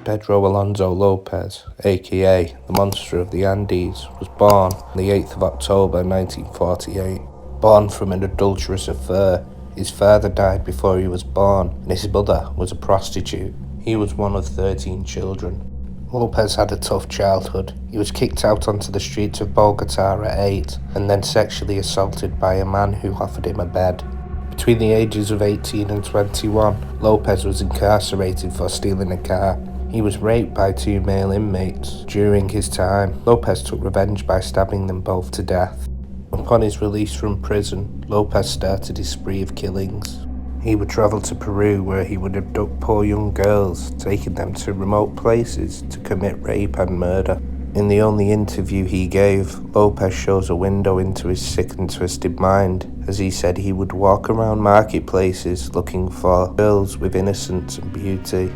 Pedro Lopez, aka the Monster of the Andes, was born on the 8th of October 1948. Born from an adulterous affair, his father died before he was born, and his mother was a prostitute. He was one of 13 children. Lopez had a tough childhood. He was kicked out onto the streets of Bogota at 8, and then sexually assaulted by a man who offered him a bed. Between the ages of 18 and 21, Lopez was incarcerated for stealing a car. He was raped by 2 male inmates. During his time, Lopez took revenge by stabbing them both to death. Upon his release from prison, Lopez started his spree of killings. He would travel to Peru, where he would abduct poor young girls, taking them to remote places to commit rape and murder. In the only interview he gave, Lopez shows a window into his sick and twisted mind, as he said he would walk around marketplaces looking for girls with innocence and beauty.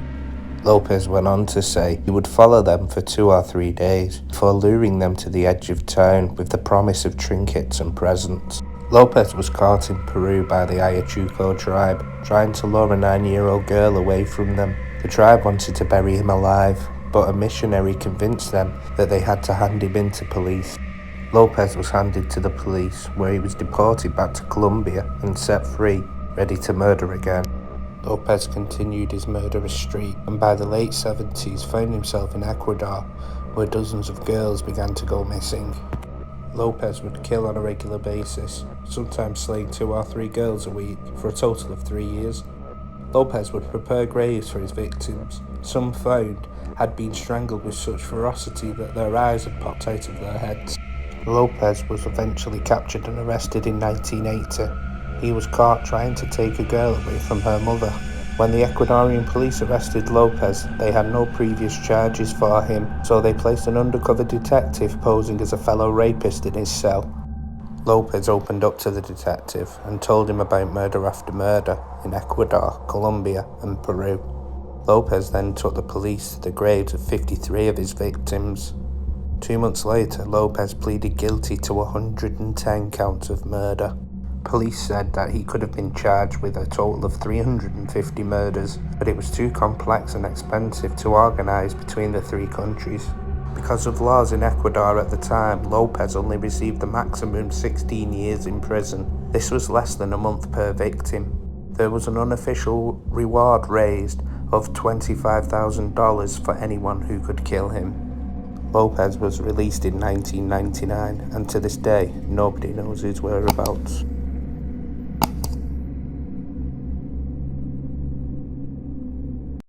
Lopez went on to say he would follow them for 2 or 3 days before luring them to the edge of town with the promise of trinkets and presents. Lopez was caught in Peru by the Ayacucho tribe, trying to lure a 9-year-old girl away from them. The tribe wanted to bury him alive, but a missionary convinced them that they had to hand him in to police. Lopez was handed to the police, where he was deported back to Colombia and set free, ready to murder again. Lopez continued his murderous streak, and by the late 70s found himself in Ecuador, where dozens of girls began to go missing. Lopez would kill on a regular basis, sometimes slaying 2 or 3 girls a week for a total of 3 years. Lopez would prepare graves for his victims. Some found had been strangled with such ferocity that their eyes had popped out of their heads. Lopez was eventually captured and arrested in 1980. He was caught trying to take a girl away from her mother. When the Ecuadorian police arrested Lopez, they had no previous charges for him, so they placed an undercover detective posing as a fellow rapist in his cell. Lopez opened up to the detective and told him about murder after murder in Ecuador, Colombia, and Peru. Lopez then took the police to the graves of 53 of his victims. 2 months later, Lopez pleaded guilty to 110 counts of murder. Police said that he could have been charged with a total of 350 murders, but it was too complex and expensive to organise between the 3 countries. Because of laws in Ecuador at the time, Lopez only received the maximum 16 years in prison. This was less than a month per victim. There was an unofficial reward raised of $25,000 for anyone who could kill him. Lopez was released in 1999, and to this day, nobody knows his whereabouts.